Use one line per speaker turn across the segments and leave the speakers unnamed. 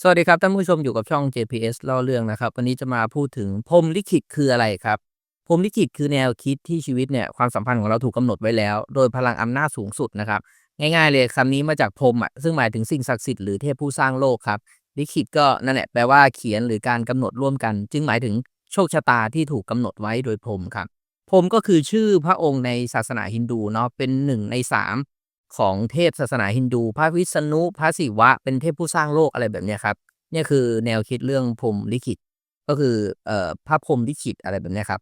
สวัสดีครับท่านผู้ชมอยู่กับช่อง JPS เล่าเรื่องนะครับวันนี้จะมาพูดถึงพรหมลิขิตคืออะไรครับพรหมลิขิตคือแนวคิดที่ชีวิตเนี่ยความสัมพันธ์ของเราถูกกำหนดไว้แล้วโดยพลังอำนาจสูงสุดนะครับง่ายๆเลยคำนี้มาจากพรหมซึ่งหมายถึงสิ่งศักดิ์สิทธิ์หรือเทพผู้สร้างโลกครับลิขิตก็นั่นแหละแปลว่าเขียนหรือการกำหนดร่วมกันจึงหมายถึงโชคชะตาที่ถูกกำหนดไว้โดยพรหมครับพรหมก็คือชื่อพระองค์ในศาสนาฮินดูเนาะเป็นหนึ่งในสามของเทพศาสนาฮินดูพระวิษณุพระศิวะเป็นเทพผู้สร้างโลกอะไรแบบเนี้ยครับ เนี่ยคือแนวคิดเรื่องพรหมลิขิตก็คือพระพรหมลิขิตอะไรแบบเนี้ยครับ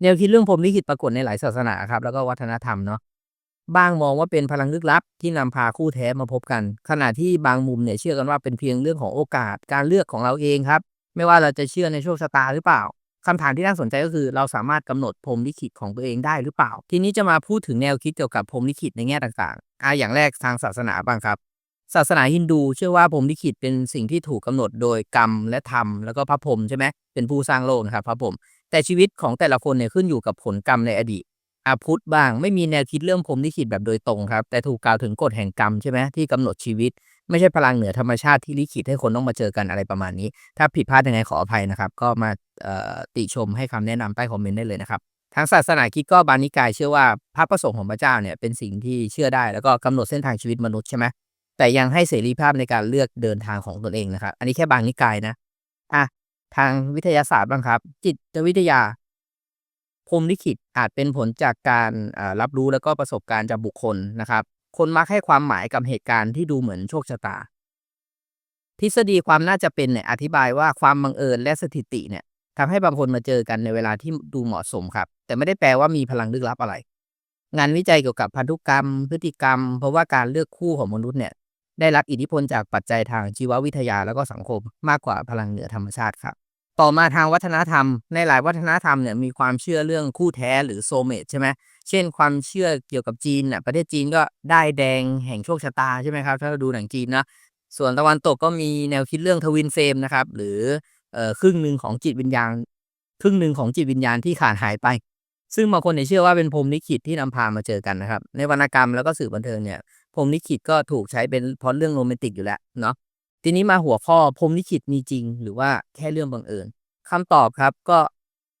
แนวคิดเรื่องพรหมลิขิตปรากฏในหลายศาสนาครับแล้วก็วัฒนธรรมเนาะบ้างมองว่าเป็นพลังลึกลับที่นำพาคู่แท้มาพบกันขณะที่บางมุมเนี่ยเชื่อกันว่าเป็นเพียงเรื่องของโอกาสการเลือกของเราเองครับไม่ว่าเราจะเชื่อในโชคชะตาหรือเปล่าคำถามที่น่าสนใจก็คือเราสามารถกำหนดพรหมลิขิตของตัวเองได้หรือเปล่าทีนี้จะมาพูดถึงแนวคิดเกี่ยวกับพรหมลิขิตในแง่ต่างๆอย่างแรกทางศาสนาบ้างครับ ศาสนาฮินดูเชื่อว่าพรหมลิขิตเป็นสิ่งที่ถูกกำหนดโดยกรรมและธรรมแล้วก็พระพรหมใช่ไหมเป็นผู้สร้างโลกนะครับพระพรหมแต่ชีวิตของแต่ละคนเนี่ยขึ้นอยู่กับผลกรรมในอดีตพุทธบ้างไม่มีแนวคิดเรื่องพรหมลิขิตแบบโดยตรงครับแต่ถูกกล่าวถึงกฎแห่งกรรมใช่ไหมที่กำหนดชีวิตไม่ใช่พลังเหนือธรรมชาติที่ลิขิตให้คนต้องมาเจอกันอะไรประมาณนี้ถ้าผิดพลาดยังไงขออภัยนะครับก็มาติชมให้คำแนะนำใต้คอมเมนต์ได้เลยนะครับทางศาสนาคริสต์ก็บานิกายเชื่อว่าพระประสงค์ของพระเจ้าเนี่ยเป็นสิ่งที่เชื่อได้แล้วก็กำหนดเส้นทางชีวิตมนุษย์ใช่ไหม แต่ยังให้เสรีภาพในการเลือกเดินทางของตนเองนะครับอันนี้แค่บางนิกายนะอะทางวิทยาศาสตร์บ้างครับจิตวิทยาพรหมลิขิตอาจเป็นผลจากการรับรู้แล้วก็ประสบการณ์จากบุคคลนะครับคนมักให้ความหมายกับเหตุการณ์ที่ดูเหมือนโชคชะตาทฤษฎีความน่าจะเป็นเนี่ยอธิบายว่าความบังเอิญและสถิติเนี่ยทำให้บางคนมาเจอกันในเวลาที่ดูเหมาะสมครับแต่ไม่ได้แปลว่ามีพลังลึกลับอะไร งานวิจัยเกี่ยวกับพันธุกรรมพฤติกรรมเพราะว่าการเลือกคู่ของมนุษย์เนี่ยได้รับอิทธิพลจากปัจจัยทางชีววิทยาแล้วก็สังคมมากกว่าพลังเหนือธรรมชาติครับต่อมาทางวัฒนธรรมในหลายวัฒนธรรมเนี่ยมีความเชื่อเรื่องคู่แท้หรือโซลเมตใช่ไหมเช่นความเชื่อเกี่ยวกับจีนน่ะประเทศจีนก็ด้ายแดงแห่งโชคชะตาใช่ไหมครับถ้าเราดูหนังจีนนะส่วนตะวันตกก็มีแนวคิดเรื่องทวินเฟมนะครับหรือครึ่งหนึ่งของจิตวิญญาณครึ่งหนึ่งของจิตวิญญาณที่ขาดหายไป ซึ่งบางคนเนี่ยเชื่อว่าเป็นพรหมลิขิตที่นำพามาเจอกันนะครับในวรรณกรรมแล้วก็สื่อบันเทิงเนี่ยพรหมลิขิตก็ถูกใช้เป็นพล็อตเรื่องโรแมนติกอยู่แล้วเนาะทีนี้มาหัวข้อพรหมลิขิตมีจริงหรือว่าแค่เรื่องบังเอิญคำตอบครับ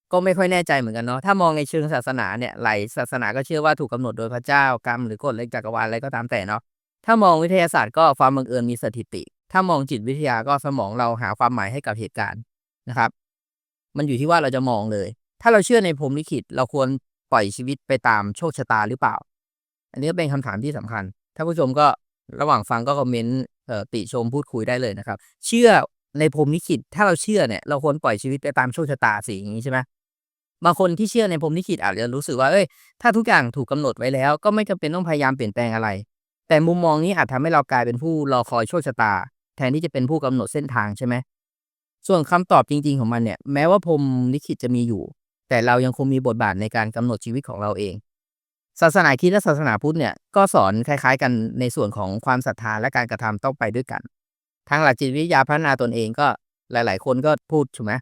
ก็ไม่ค่อยแน่ใจเหมือนกันเนาะถ้ามองในเชิงศาสนาเนี่ยหลายศาสนาก็เชื่อว่าถูกกำหนดโดยพระเจ้ากรรมหรือกฎแห่งจักรวาลอะไรก็ตามแต่เนาะถ้ามองวิทยาศาสตร์ก็ความบังเอิญมีสถิติถ้ามองจิตวิทยาก็สมองเราหาความหมายให้กับเหตุการณ์นะครับมันอยู่ที่ว่าเราจะมองเลย ถ้าเราเชื่อในพรหมลิขิตเราควรปล่อยชีวิตไปตามโชคชะตาหรือเปล่าอันนี้ก็เป็นคำถามที่สำคัญท่านผู้ชมก็ระหว่างฟังก็คอมเมนต์ติชมพูดคุยได้เลยนะครับเชื่อในพรหมลิขิตถ้าเราเชื่อเนี่ยเราควรปล่อยชีวิตไปตามโชคชะตาสิอย่างงี้ใช่ไหมบางคนที่เชื่อในพรหมลิขิตอาจจะรู้สึกว่าเฮ้ยถ้าทุกอย่างถูกกำหนดไว้แล้วก็ไม่จำเป็นต้องพยายามเปลี่ยนแปลงอะไรแต่มุมมองนี้อาจทำให้เรากลายเป็นผู้รอคอยโชคชะตาแทนที่จะเป็นผู้กำหนดเส้นทางใช่ไหมส่วนคำตอบจริงๆของมันเนี่ยแม้ว่าพรหมลิขิตจะมีอยู่ แต่เรายังคงมีบทบาทในการกำหนดชีวิตของเราเองศาสนาคริสต์และศาสนาพุทธเนี่ยก็สอนคล้ายๆกันในส่วนของความศรัทธาและการกระทำต้องไปด้วยกันทางหลักจิตวิทยาพัฒนาตนเองก็หลายๆคนก็พูดถูกไหม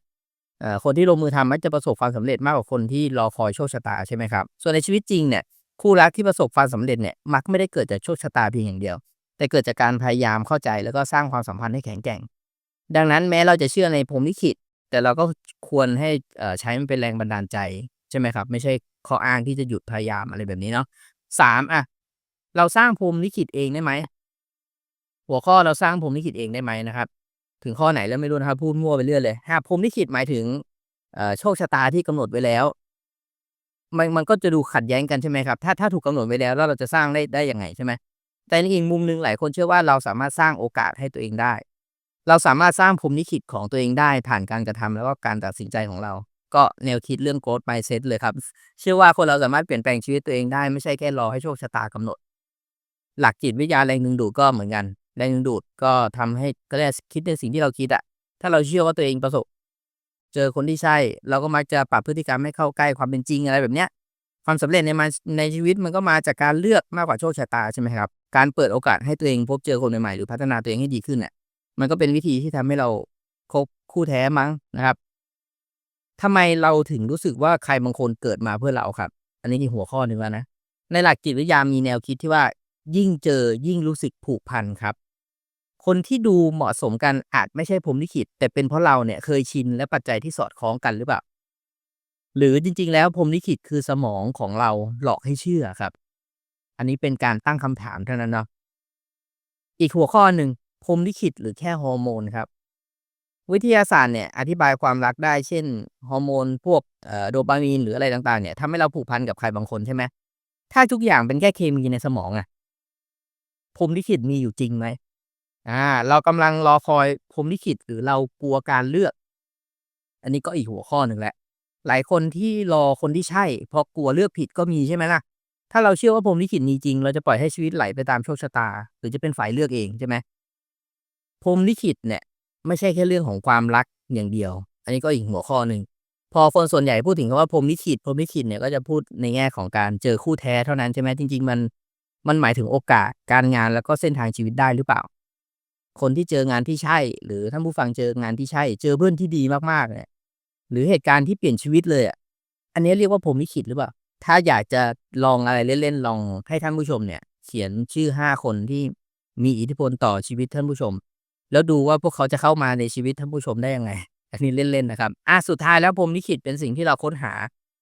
คนที่ลงมือทำมักจะประสบความสำเร็จมากกว่าคนที่รอคอยโชคชะตาใช่ไหมครับส่วนในชีวิตจริงเนี่ยคู่รักที่ประสบความสำเร็จเนี่ยมักไม่ได้เกิดจากโชคชะตาเพียงอย่างเดียวแต่เกิดจากการพยายามเข้าใจแล้วก็สร้างความสัมพันธ์ให้แข็งแกร่งดังนั้นแม้เราจะเชื่อในพรหมลิขิต แต่เราก็ควรให้ใช้มันเป็นแรงบันดาลใจใช่ไหมครับไม่ใช่ข้ออ้างที่จะหยุดพยายามอะไรแบบนี้เนาะ3เราสร้างพรหมลิขิตเองได้ไหมหัวข้อเราสร้างพรหมลิขิตเองได้ไหมนะครับถึงข้อไหนแล้วไม่รู้นะครับพูดมั่วไปเรื่อยเลยพรหมลิขิตหมายถึงโชคชะตาที่กำหนดไว้แล้วมันก็จะดูขัดแย้งกันใช่ไหมครับถ้าถูกกำหนดไว้แล้วเราจะสร้างได้ยังไงใช่ไหมแต่ในอีกมุมหนึ่งหลายคนเชื่อว่าเราสามารถสร้างโอกาสให้ตัวเองได้ เราสามารถสร้างพรหมลิขิตของตัวเองได้ผ่านการกระทำแล้วก็การตัดสินใจของเราก็แนวคิดเรื่อง Growth Mindset เลยครับเชื่อว่าคนเราสามารถเปลี่ยนแปลงชีวิตตัวเองได้ไม่ใช่แค่รอให้โชคชะตากำหนดหลักจิตวิทยาแรงดึงดูดก็เหมือนกันแรงดึงดูดก็ทำให้ก็เรียกคิดในสิ่งที่เราคิดอะถ้าเราเชื่อว่าตัวเองประสบเจอคนที่ใช่เราก็มักจะปรับพฤติกรรมให้เข้าใกล้ความเป็นจริงอะไรแบบเนี้ยความสำเร็จในชีวิตมันก็มาจากการเลือกมากกว่าโชคชะตาใช่ไหมครับการเปิดโอกาสให้ตัวเองพบเจอคนใหม่ๆหรือพัฒนาตัวเองให้ดีขึ้นเนี่ย มันก็เป็นวิธีที่ทำให้เราคบคู่แท้มั้งนะครับทำไมเราถึงรู้สึกว่าใครบางคนเกิดมาเพื่อเราครับอันนี้อีกหัวข้อหนึ่งแล้วนะในหลักจิตวิทยามีแนวคิดที่ว่ายิ่งเจอยิ่งรู้สึกผูกพันครับ คนที่ดูเหมาะสมกันอาจไม่ใช่พรหมลิขิตแต่เป็นเพราะเราเนี่ยเคยชินและปัจจัยที่สอดคล้องกันหรือเปล่าหรือจริงๆแล้วพรหมลิขิตคือสมองของเราหลอกให้เชื่อครับอันนี้เป็นการตั้งคำถามเท่านั้นเนาะอีกหัวข้อหนึ่งพรหมลิขิตหรือแค่ฮอร์โมนครับวิทยาศาสตร์เนี่ยอธิบายความรักได้เช่นฮอร์โมนพวกโดปามีนหรืออะไรต่างๆเนี่ยทำให้เราผูกพันกับใครบางคนใช่ไหมถ้าทุกอย่างเป็นแค่เคมีในสมองอะพรหมลิขิตมีอยู่จริงไหม เรากำลังรอคอยพรหมลิขิตหรือเรากลัวการเลือกอันนี้ก็อีกหัวข้อหนึ่งแล้วหลายคนที่รอคนที่ใช่เพราะกลัวเลือกผิดก็มีใช่ไหมล่ะถ้าเราเชื่อว่าพรหมลิขิตมีจริงเราจะปล่อยให้ชีวิตไหลไปตามโชคชะตาหรือจะเป็นฝ่ายเลือกเองใช่ไหมพรหมลิขิตเนี่ยไม่ใช่แค่เรื่องของความรักอย่างเดียวอันนี้ก็อีกหัวข้อหนึ่งพอคนส่วนใหญ่พูดถึงคำว่าพรหมลิขิตเนี่ยก็จะพูดในแง่ของการเจอคู่แท้เท่านั้นใช่ไหมจริงๆมันหมายถึงโอกาสการงานแล้วก็เส้นทางชีวิตได้หรือเปล่า คนที่เจองานที่ใช่หรือท่านผู้ฟังเจองานที่ใช่เจอเพื่อนที่ดีมากๆเนี่ยหรือเหตุการณ์ที่เปลี่ยนชีวิตเลยอะอันนี้เรียกว่าพรหมลิขิตหรือเปล่าถ้าอยากจะลองอะไรเล่นๆลองให้ท่านผู้ชมเนี่ยเขียนชื่อ5 คนที่มีอิทธิพลต่อชีวิตท่านผู้ชมแล้วดูว่าพวกเขาจะเข้ามาในชีวิตท่านผู้ชมได้ยังไงอันนี้เล่นๆนะครับสุดท้ายแล้วพรหมลิขิตเป็นสิ่งที่เราค้นหา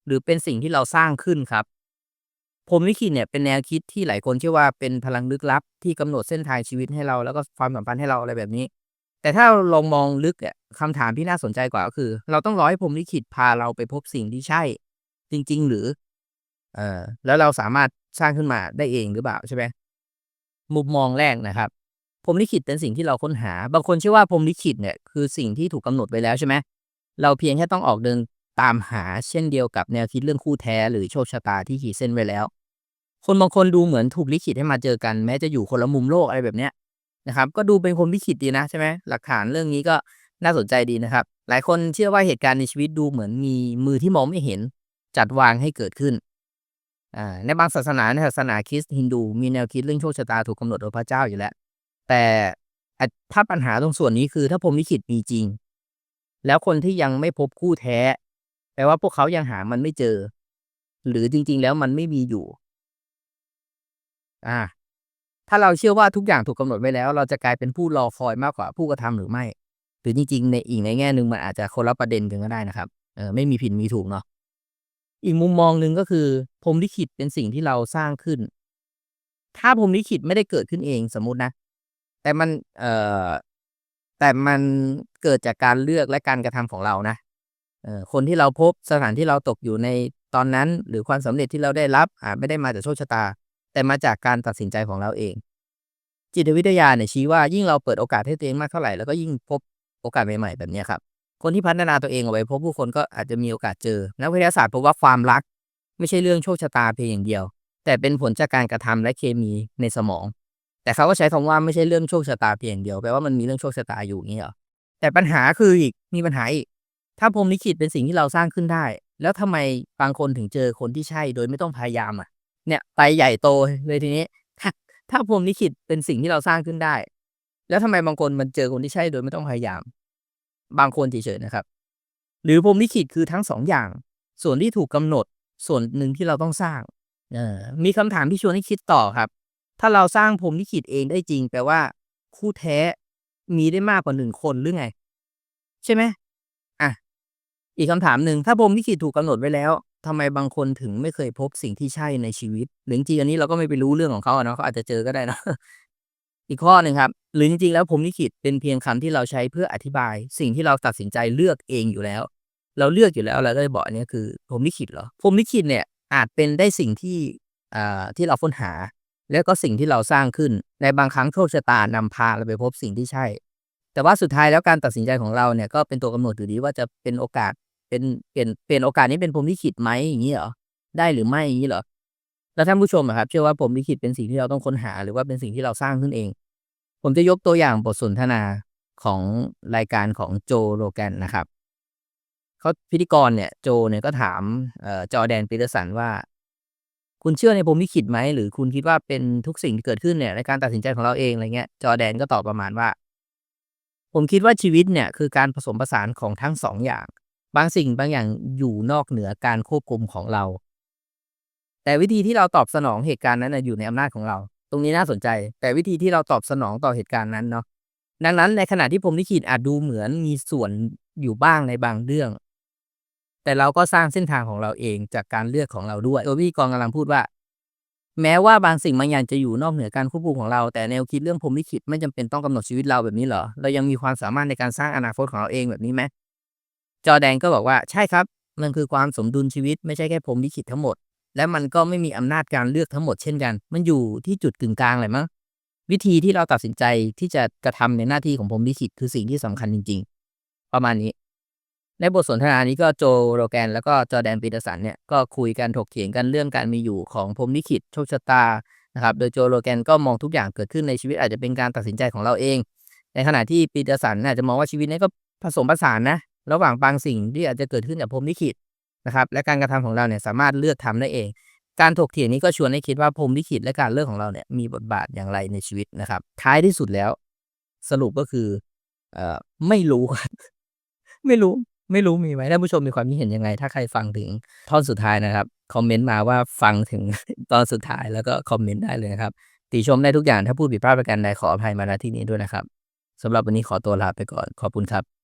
หรือเป็นสิ่งที่เราสร้างขึ้นครับ พรหมลิขิตเนี่ยเป็นแนวคิดที่หลายคนเชื่อว่าเป็นพลังลึกลับที่กำหนดเส้นทางชีวิตให้เราแล้วก็ความสัมพันธ์ให้เราอะไรแบบนี้แต่ถ้าเราลองมองลึกอะคำถามที่น่าสนใจกว่าก็คือเราต้องรอให้พรหมลิขิตพาเราไปพบสิ่งที่ใช่จริงๆหรือแล้วเราสามารถสร้างขึ้นมาได้เองหรือเปล่าใช่ไหมมุมมองแรกนะครับพรหมลิขิตเป็นสิ่งที่เราค้นหาบางคนเชื่อว่าพรหมลิขิตเนี่ยคือสิ่งที่ถูกกำหนดไว้แล้วใช่ไหมเราเพียงแค่ต้องออกเดินตามหาเช่นเดียวกับแนวคิดเรื่องคู่แท้หรือโชคชะตาที่ขีดเส้นไว้แล้ว คนบางคนดูเหมือนถูกลิขิตให้มาเจอกันแม้จะอยู่คนละมุมโลกอะไรแบบเนี้ยนะครับก็ดูเป็นพรหมลิขิตดีนะใช่ไหมหลักฐานเรื่องนี้ก็น่าสนใจดีนะครับหลายคนเชื่อว่าเหตุการณ์ในชีวิตดูเหมือนมีมือที่มองไม่เห็นจัดวางให้เกิดขึ้นในบางศาสนาในศาสนาคริสต์ฮินดูมีแนวคิดเรื่องโชคชะตาถูกกำหนดโดยพระเจ้าอยู่แล้วแต่ถ้าปัญหาตรงส่วนนี้คือถ้าพรหมลิขิตมีจริงแล้วคนที่ยังไม่พบคู่แท้แปลว่าพวกเขายังหามันไม่เจอหรือจริงๆแล้วมันไม่มีอยู่อา ถ้าเราเชื่อว่าทุกอย่างถูกกำหนดไว้แล้วเราจะกลายเป็นผู้รอคอยมากกว่าผู้กระทำหรือไม่หรือจริงๆในอีกในแง่หนึ่งมันอาจจะคนละประเด็นกันก็ได้นะครับไม่มีผิดมีถูกเนาะอีกมุมมองหนึ่งก็คือพรหมลิขิตเป็นสิ่งที่เราสร้างขึ้นถ้าพรหมลิขิตไม่ได้เกิดขึ้นเองสมมุตินะแต่มันเอ่อแต่มันเกิดจากการเลือกและการกระทำของเรานะคนที่เราพบสถานที่เราตกอยู่ในตอนนั้นหรือความสำเร็จที่เราได้รับอาจไม่ได้มาจากโชคชะตาแต่มาจากการตัดสินใจของเราเอง จิตวิทยาเนี่ยชี้ว่ายิ่งเราเปิดโอกาสให้ตัวเองมากเท่าไรเราก็ยิ่งพบโอกาสใหม่ๆแบบเนี้ยครับคนที่พัฒนาตัวเองออกไปพบผู้คนก็อาจจะมีโอกาสเจอนักวิทยาศาสตร์พบว่าความรักไม่ใช่เรื่องโชคชะตาเพียงอย่างเดียวแต่เป็นผลจากการกระทำและเคมีในสมองแต่เขาก็ใช้คำว่าไม่ใช่เรื่องโชคชะตาเพียงอย่างเดียวแปลว่ามันมีเรื่องโชคชะตาอยู่อย่างงี้เหรอแต่ปัญหาคือมีปัญหาอีกถ้าพรหมลิขิตเป็นสิ่งที่เราสร้างขึ้นได้แล้วทำไมบางคนถึงเจอคนที่ใช่โดยไม่ต้องพยายามอะเนี่ยไปใหญ่โตเลยทีนี้ ถ้าพรหมลิขิตเป็นสิ่งที่เราสร้างขึ้นได้แล้วทำไมบางคนมันเจอคนที่ใช่โดยไม่ต้องพยายามบางคนเฉยๆนะครับหรือพรหมลิขิตคือทั้ง2อย่างส่วนที่ถูกกำหนดส่วนหนึ่งที่เราต้องสร้างมีคำถามที่ชวนให้คิดต่อครับถ้าเราสร้างพรหมลิขิตเองได้จริงแปลว่าคู่แท้มีได้มากกว่า1คนหรือไงใช่ไหมอะอีกคำถามหนึ่งถ้าพรหมลิขิตถูกกำหนดไว้แล้วทำไมบางคนถึงไม่เคยพบสิ่งที่ใช่ในชีวิตหรือจริงๆอันนี้เราก็ไม่ไปรู้เรื่องของเขาอะเนาะเขาอาจจะเจอก็ได้เนาะ อีกข้อหนึ่งครับหรือจริงๆแล้วพรหมลิขิตเป็นเพียงคำที่เราใช้เพื่ออธิบายสิ่งที่เราตัดสินใจเลือกเองอยู่แล้วเราเลือกอยู่แล้วเราก็เลยบอกอันเนี้ยคือพรหมลิขิตเหรอพรหมลิขิตเนี่ยอาจเป็นได้สิ่งที่ที่เราค้นหาแล้วก็สิ่งที่เราสร้างขึ้นในบางครั้งโชคชะตานำพาเราไปพบสิ่งที่ใช่แต่ว่าสุดท้ายแล้วการตัดสินใจของเราเนี่ยก็เป็นตัวกำหนดอยู่ดีว่าจะเป็นโอกาสเป็นเปลี่ยนโอกาสนี้เป็นพรหมลิขิตไหมอย่างงี้เหรอได้หรือไม่อย่างงี้เหรอแล้วท่านผู้ชมอะครับเชื่อว่าพรหมลิขิตเป็นสิ่งที่เราต้องค้นหาหรือว่าเป็นสิ่งที่เราสร้างขึ้นเอง ผมจะยกตัวอย่างบทสนทนาของรายการของ Joe Rogan นะครับเขาพิธีกรเนี่ยโจเนี่ยก็ถามJordan Peterson ว่าคุณเชื่อในพรหมลิขิตไหมหรือคุณคิดว่าเป็นทุกสิ่งที่เกิดขึ้นเนี่ยในการตัดสินใจของเราเองอะไรเงี้ย Jordan ก็ตอบประมาณว่าผมคิดว่าชีวิตเนี่ยคือการผสมผสานของทั้ง2อย่างบางสิ่งบางอย่างอยู่นอกเหนือการควบคุมของเราแต่วิธีที่เราตอบสนองเหตุการณ์นั้นน่ะอยู่ในอำนาจของเราตรงนี้น่าสนใจแต่วิธีที่เราตอบสนองต่อเหตุการณ์นั้นเนาะ ดังนั้นในขณะที่พรหมลิขิตอาจดูเหมือนมีส่วนอยู่บ้างในบางเรื่องแต่เราก็สร้างเส้นทางของเราเองจากการเลือกของเราด้วยพิธีกรกำลังพูดว่าแม้ว่าบางสิ่งบางอย่างจะอยู่นอกเหนือการควบคุมของเราแต่แนวคิดเรื่องพรหมลิขิตไม่จำเป็นต้องกำหนดชีวิตเราแบบนี้เหรอเรายังมีความสามารถในการสร้างอนาคตของเราเองแบบนี้ไหมจอร์แดนก็บอกว่าใช่ครับมันคือความสมดุลชีวิตไม่ใช่แค่พรหมลิขิตทั้งหมดและมันก็ไม่มีอำนาจการเลือกทั้งหมดเช่นกันมันอยู่ที่จุดกึ่งกลางแหละมั้งวิธีที่เราตัดสินใจที่จะกระทำในหน้าที่ของพรหมลิขิตคือสิ่งที่สำคัญจริงๆประมาณนี้ ในบทสนทนานี้ก็โจโรแกนแล้วก็จอร์แดนปีเตอร์สันเนี่ยก็คุยกันถกเถียงกันเรื่องการมีอยู่ของพรหมลิขิตโชคชะตานะครับโดยโจโรแกนก็มองทุกอย่างเกิดขึ้นในชีวิตอาจจะเป็นการตัดสินใจของเราเองในขณะที่ปีเตอร์สันอาจจะมองว่าชีวิตนี้ก็ผสมผสานนะระหว่างบางสิ่งที่อาจจะเกิดขึ้นจากพรหมลิขิตนะครับและการกระทำของเราเนี่ยสามารถเลือกทำได้เองการถกเถียงนี้ก็ชวนให้คิดว่าพรหมลิขิตและการเลือกของเราเนี่ยมีบทบาทอย่างไรในชีวิตนะครับท้ายที่สุดแล้วสรุปก็คือเอ่อไม่รู้ครับ ไม่รู้ไม่รู้มีไหมท่านผู้ชมมีความคิดเห็นยังไงถ้าใครฟังถึงท่อนสุดท้ายนะครับคอมเมนต์มาว่าฟังถึงตอนสุดท้ายแล้วก็คอมเมนต์ได้เลยนะครับติชมได้ทุกอย่างถ้าพูดผิดพลาดประการใดขออภัยมาณที่นี้ด้วยนะครับสำหรับวันนี้ขอตัวลาไปก่อนขอบคุณครับ